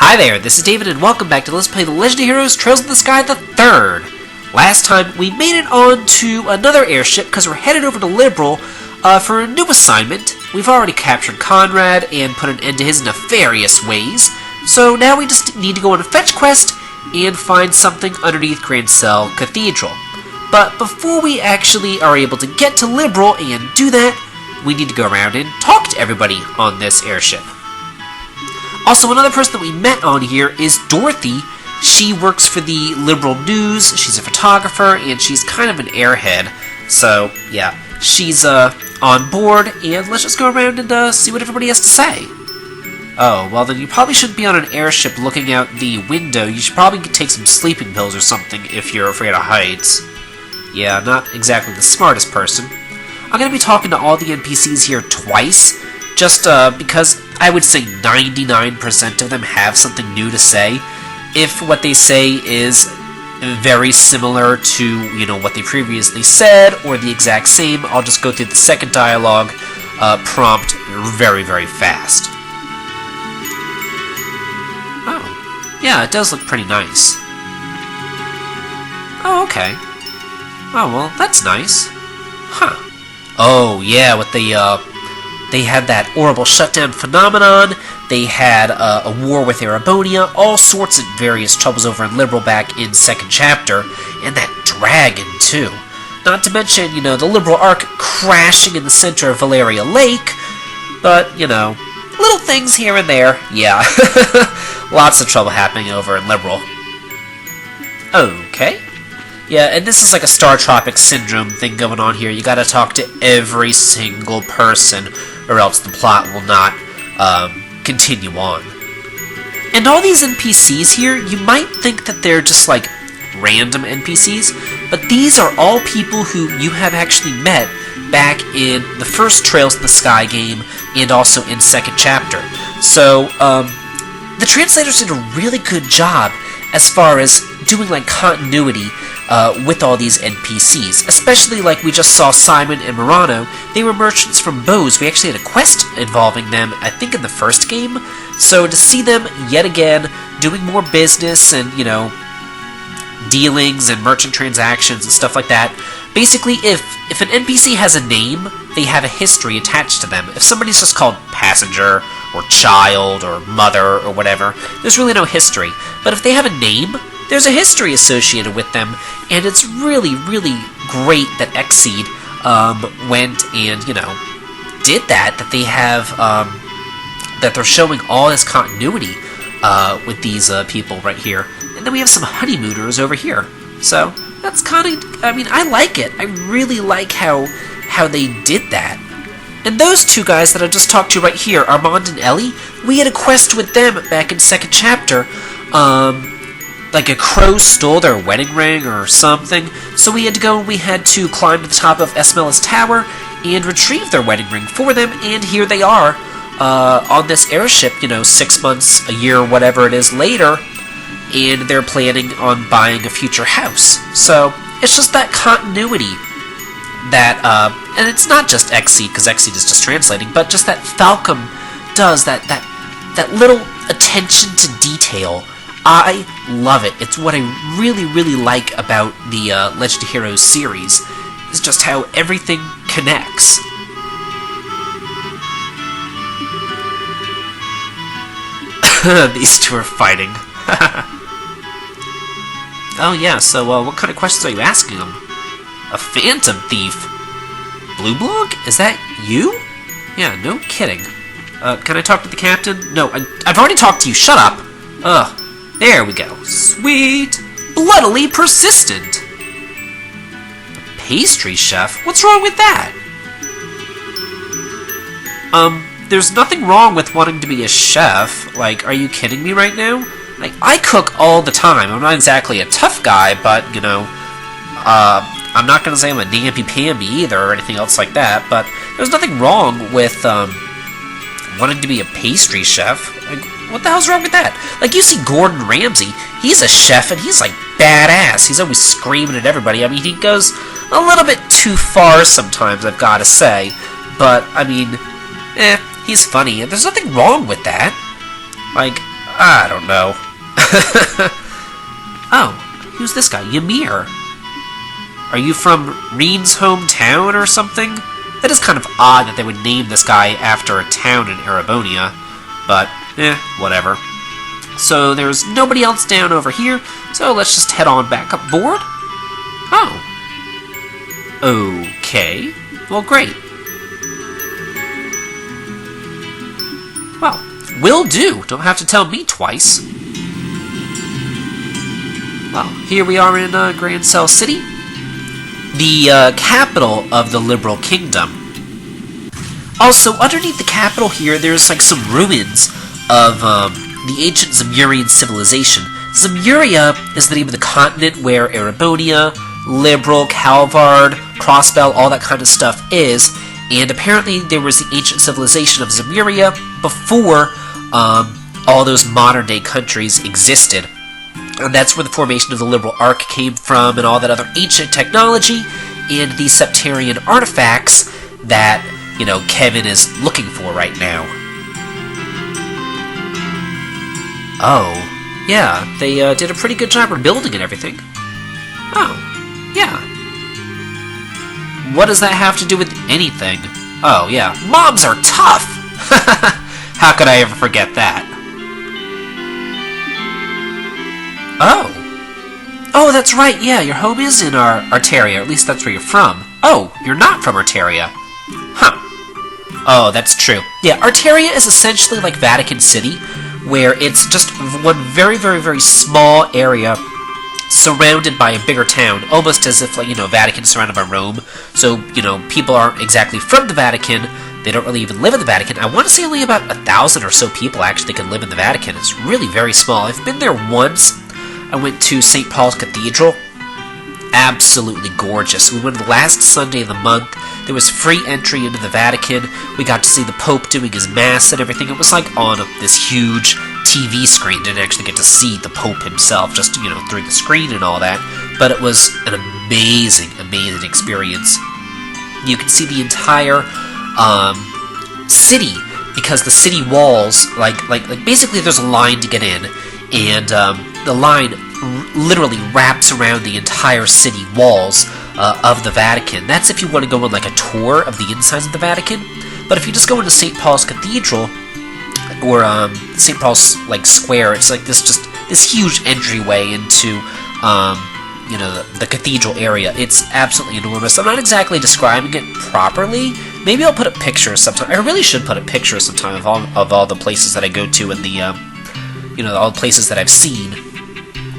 Hi there, this is David and welcome back to Let's Play The Legend of Heroes Trails in the Sky the Third. Last time we made it on to another airship because we're headed over to Liberl for a new assignment. We've already captured Conrad and put an end to his nefarious ways, so now we just need to go on a fetch quest and find something underneath Grancel Cathedral. But before we actually are able to get to Liberl and do that, we need to go around and talk to everybody on this airship. Also, another person that we met on here is Dorothy. She works for the Liberl News, she's a photographer, and she's kind of an airhead. So, yeah, she's on board, and let's just go around and see what everybody has to say. Oh, well then you probably shouldn't be on an airship looking out the window. You should probably take some sleeping pills or something if you're afraid of heights. Yeah, not exactly the smartest person. I'm going to be talking to all the NPCs here twice, just because I would say 99% of them have something new to say. If what they say is very similar to, what they previously said, or the exact same, I'll just go through the second dialogue prompt very, very fast. Oh, yeah, it does look pretty nice. Oh, okay. Oh, well, that's nice. Huh. Oh, yeah, with the, they had that horrible shutdown phenomenon, they had a war with Erebonia, all sorts of various troubles over in Liberl back in 2nd chapter, and that dragon, too. Not to mention, the Liberl Ark crashing in the center of Valeria Lake, but, little things here and there, yeah. Lots of trouble happening over in Liberl. Okay. Yeah, and this is like a Star Tropic Syndrome thing going on here. You gotta talk to every single person, or else the plot will not continue on. And all these NPCs here, you might think that they're just like random NPCs, but these are all people who you have actually met back in the first Trails in the Sky game, and also in 2nd chapter. So, the translators did a really good job as far as doing like continuity with all these NPCs, especially like we just saw Simon and Murano. They were merchants from Bose. We actually had a quest involving them, I think in the first game, so to see them yet again doing more business and, dealings and merchant transactions and stuff like that. Basically, if an NPC has a name, they have a history attached to them. If somebody's just called Passenger, or Child, or Mother, or whatever, there's really no history. But if they have a name, there's a history associated with them, and it's really, really great that Exceed went and, did that they have, that they're showing all this continuity with these people right here. And then we have some honeymooners over here. So, that's kind of, I like it. I really like how they did that. And those two guys that I just talked to right here, Armand and Ellie, we had a quest with them back in 2nd chapter. Like a crow stole their wedding ring or something, so we had to go and we had to climb to the top of Esmella's tower and retrieve their wedding ring for them, and here they are on this airship, 6 months, a year, whatever it is later, and they're planning on buying a future house. So, it's just that continuity that, and it's not just Exceed, because Exceed is just translating, but just that Falcom does, that little attention to detail. I love it. It's what I really, really like about the Legend of Heroes series, is just how everything connects. These two are fighting. Oh yeah, so what kind of questions are you asking them? A phantom thief? Blue Blog? Is that you? Yeah, no kidding. Can I talk to the captain? No, I've already talked to you. Shut up! Ugh. There we go. Sweet! Bloodily persistent! A pastry chef? What's wrong with that? There's nothing wrong with wanting to be a chef. Like, are you kidding me right now? Like, I cook all the time. I'm not exactly a tough guy, but, I'm not gonna say I'm a namby-pamby either or anything else like that, but there's nothing wrong with, wanting to be a pastry chef. Like, what the hell's wrong with that? Like, you see Gordon Ramsay, he's a chef and he's like badass. He's always screaming at everybody. He goes a little bit too far sometimes, I've gotta say. But, he's funny and there's nothing wrong with that. Like, I don't know. Oh, who's this guy? Ymir. Are you from Reen's hometown or something? That is kind of odd that they would name this guy after a town in Erebonia, but whatever. So there's nobody else down over here, so let's just head on back up board. Oh. Okay. Well, great. Well, will do. Don't have to tell me twice. Well, here we are in Grand Cell City, the capital of the Liberal Kingdom. Also, underneath the capital here, there's like some ruins of the ancient Zemurian civilization. Zemuria is the name of the continent where Erebonia, Liberal, Calvard, Crossbell, all that kind of stuff is, and apparently there was the ancient civilization of Zemuria before all those modern-day countries existed. And that's where the formation of the Liberal Arc came from, and all that other ancient technology, and these Septarian artifacts that, you know, Kevin is looking for right now. Oh, yeah, they did a pretty good job rebuilding and everything. Oh, yeah. What does that have to do with anything? Oh, yeah, mobs are tough! How could I ever forget that? Oh, that's right, yeah, your home is in Arteria, at least that's where you're from. Oh, you're not from Arteria. Huh. Oh, that's true. Yeah, Arteria is essentially like Vatican City, where it's just one very, very, very small area surrounded by a bigger town, almost as if, like, you know, Vatican's surrounded by Rome, so, you know, people aren't exactly from the Vatican, they don't really even live in the Vatican. I want to say only about 1,000 or so people actually can live in the Vatican. It's really very small. I've been there once. I went to St. Paul's Cathedral. Absolutely gorgeous. We went the last Sunday of the month. There was free entry into the Vatican. We got to see the Pope doing his Mass and everything. It was like on this huge TV screen. Didn't actually get to see the Pope himself, just, you know, through the screen and all that. But it was an amazing, amazing experience. You can see the entire city, because the city walls, like basically there's a line to get in, and the line literally wraps around the entire city walls of the Vatican. That's if you want to go on like a tour of the insides of the Vatican. But if you just go into St. Paul's Cathedral or St. Paul's like square, it's like this huge entryway into you know, the cathedral area. It's absolutely enormous. I'm not exactly describing it properly. Maybe I'll put a picture sometime. I really should put a picture sometime of all the places that I go to and the you know, all the places that I've seen,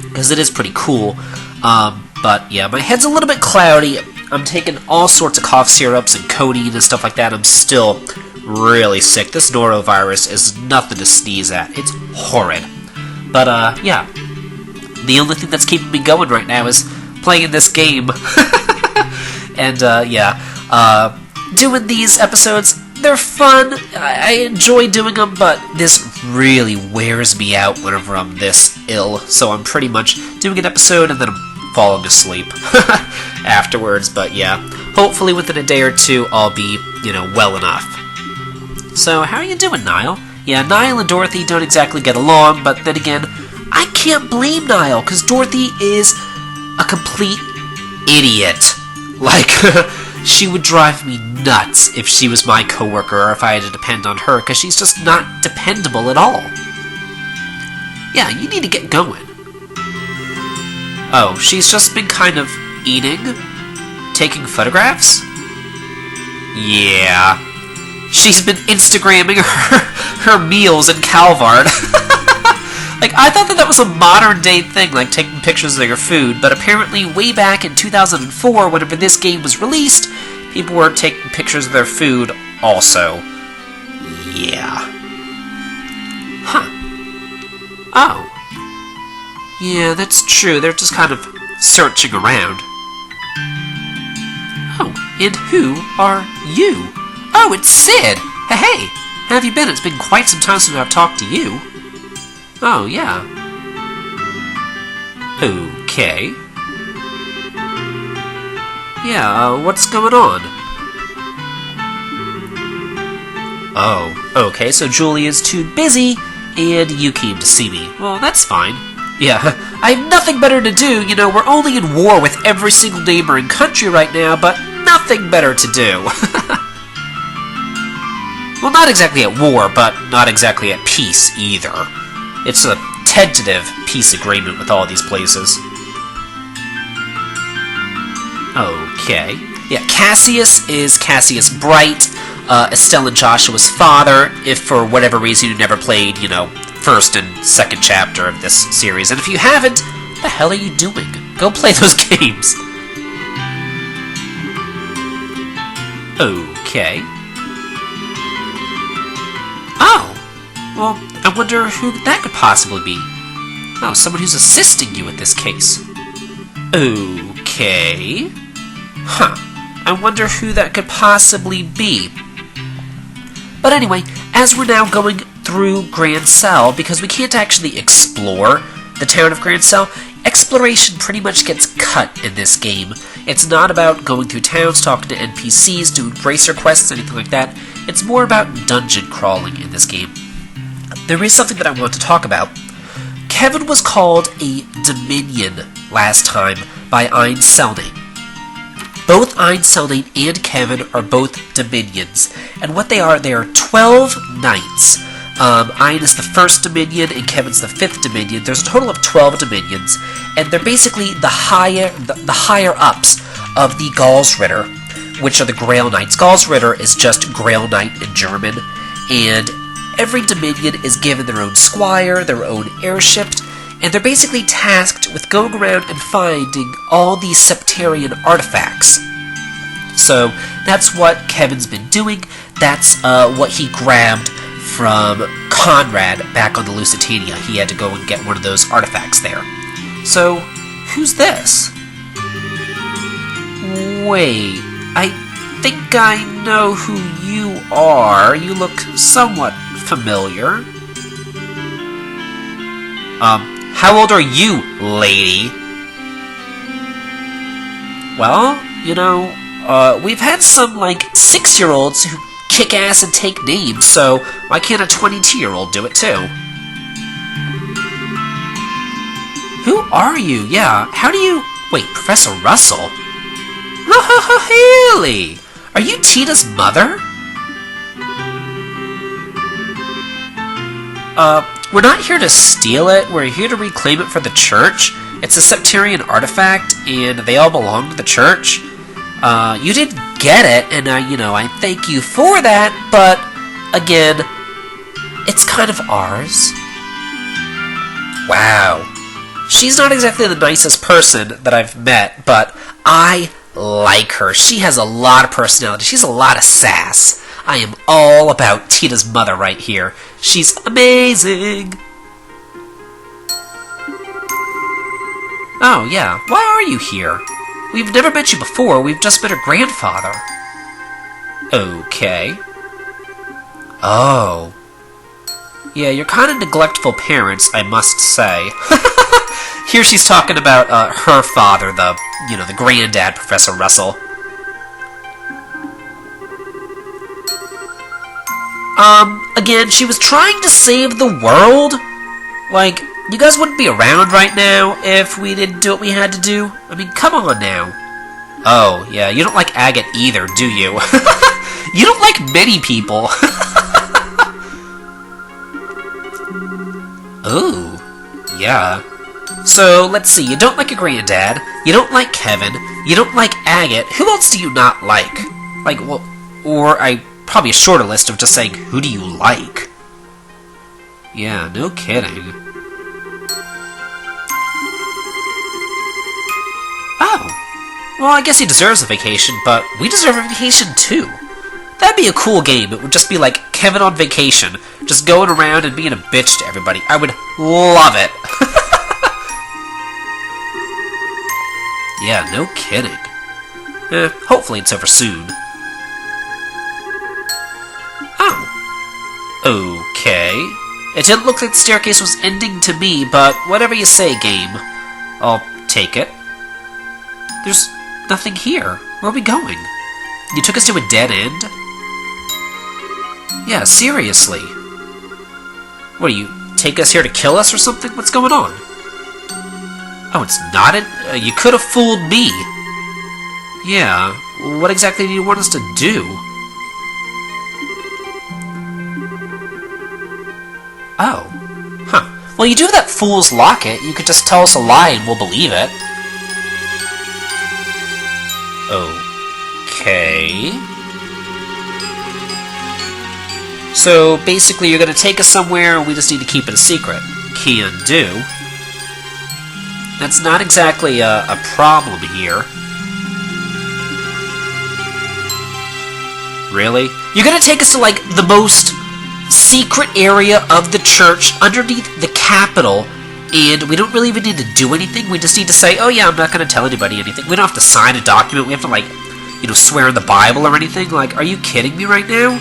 because it is pretty cool. But yeah, my head's a little bit cloudy. I'm taking all sorts of cough syrups and codeine and stuff like that. I'm still really sick. This norovirus is nothing to sneeze at. It's horrid. But yeah, the only thing that's keeping me going right now is playing this game. And yeah, doing these episodes, they're fun. I enjoy doing them, but this really wears me out whenever I'm this ill. So I'm pretty much doing an episode and then I'm falling asleep afterwards. But yeah, hopefully within a day or two I'll be, you know, well enough. So how are you doing, Niall? Yeah, Niall and Dorothy don't exactly get along, but then again, I can't blame Niall, because Dorothy is a complete idiot. Like, she would drive me nuts if she was my coworker or if I had to depend on her, because she's just not dependable at all. Yeah, you need to get going. Oh, she's just been kind of eating? Taking photographs? Yeah. She's been Instagramming her meals in Calvard. Like, I thought that was a modern-day thing, like taking pictures of your food, but apparently way back in 2004, whenever this game was released, people were taking pictures of their food also. Yeah. Huh. Oh. Yeah, that's true. They're just kind of searching around. Oh, and who are you? Oh, it's Sid! Hey, how have you been? It's been quite some time since I've talked to you. Oh, yeah. Okay. Yeah, what's going on? Oh, okay, so Julie is too busy and you came to see me. Well, that's fine. Yeah, I have nothing better to do. You know, we're only in war with every single neighboring country right now, but nothing better to do. Well, not exactly at war, but not exactly at peace either. It's a tentative peace agreement with all these places. Okay. Yeah, Cassius is Cassius Bright, Estelle and Joshua's father, if for whatever reason you never played, you know, first and second chapter of this series. And if you haven't, what the hell are you doing? Go play those games. Okay. Oh. Well, I wonder who that could possibly be. Oh, someone who's assisting you with this case. Okay. Huh. I wonder who that could possibly be. But anyway, as we're now going through Grand Cell, because we can't actually explore the town of Grand Cell, exploration pretty much gets cut in this game. It's not about going through towns, talking to NPCs, doing racer quests, anything like that. It's more about dungeon crawling in this game. There is something that I want to talk about. Kevin was called a Dominion last time by Ein Selnane. Both Ein Selnane and Kevin are both Dominions, and what they are 12 knights. Ein is the first Dominion, and Kevin's the 5th Dominion. There's a total of 12 Dominions, and they're basically the higher-ups of the Galsritter, which are the Grail Knights. Galsritter is just Grail Knight in German, and every Dominion is given their own squire, their own airship, and they're basically tasked with going around and finding all these Septarian artifacts. So that's what Kevin's been doing. That's what he grabbed from Conrad back on the Lusitania. He had to go and get one of those artifacts there. So, who's this? Wait, I think I know who you are. You look somewhat familiar. How old are you, lady? Well, you know, we've had some, 6-year-olds who kick ass and take names, so why can't a 22-year-old do it too? Who are you? Yeah, how do you... Wait, Professor Russell? Really? Are you Tina's mother? We're not here to steal it, we're here to reclaim it for the church. It's a Septarian artifact, and they all belong to the church. You did get it, and I thank you for that, but, again, it's kind of ours. Wow. She's not exactly the nicest person that I've met, but I like her. She has a lot of personality. She's a lot of sass. I am all about Tina's mother right here. She's amazing. Oh, yeah. Why are you here? We've never met you before. We've just met her grandfather. Okay. Oh. Yeah, you're kind of neglectful parents, I must say. Here she's talking about her father, the granddad, Professor Russell. Again, she was trying to save the world. You guys wouldn't be around right now if we didn't do what we had to do. I mean, come on now. Oh, yeah, you don't like Agate either, do you? You don't like many people. Ooh, yeah. So, let's see, you don't like your granddad, you don't like Kevin, you don't like Agate. Who else do you not like? Probably a shorter list of just saying, who do you like? Yeah, no kidding. Oh. Well, I guess he deserves a vacation, but we deserve a vacation too. That'd be a cool game. It would just be like Kevin on vacation, just going around and being a bitch to everybody. I would love it. Yeah, no kidding. Hopefully it's over soon. Oh. Okay. It didn't look like the staircase was ending to me, but whatever you say, game. I'll take it. There's nothing here. Where are we going? You took us to a dead end? Yeah, seriously. What are you, take us here to kill us or something? What's going on? Oh, it's not it? You could have fooled me. Yeah, what exactly do you want us to do? Oh. Huh. Well, you do have that fool's locket. You could just tell us a lie and we'll believe it. Okay. So, basically, you're going to take us somewhere and we just need to keep it a secret. Can do. That's not exactly a problem here. Really? You're going to take us to, like, the most secret area of the church underneath the Capitol, and we don't really even need to do anything. We just need to say, oh yeah, I'm not going to tell anybody anything. We don't have to sign a document. We have to, like, you know, swear in the Bible or anything. Like, are you kidding me right now?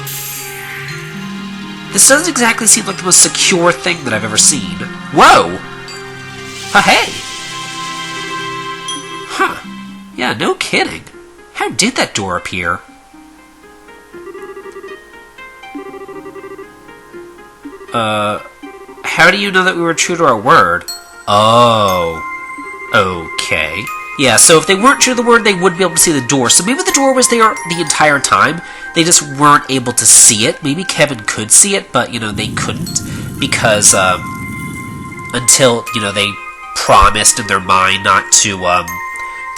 This doesn't exactly seem like the most secure thing that I've ever seen. Whoa! Hey! Huh. Yeah, no kidding. How did that door appear? How do you know that we were true to our word? Oh. Okay. Yeah, so if they weren't true to the word, they wouldn't be able to see the door. So maybe the door was there the entire time. They just weren't able to see it. Maybe Kevin could see it, but, you know, they couldn't. Because, until, you know, they promised in their mind not to,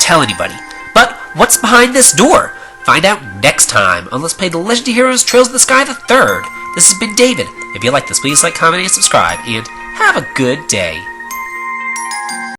tell anybody. But what's behind this door? Find out next time on Let's Play The Legend of Heroes Trails of the Sky the Third. This has been David. If you like this, please like, comment, and subscribe, and have a good day.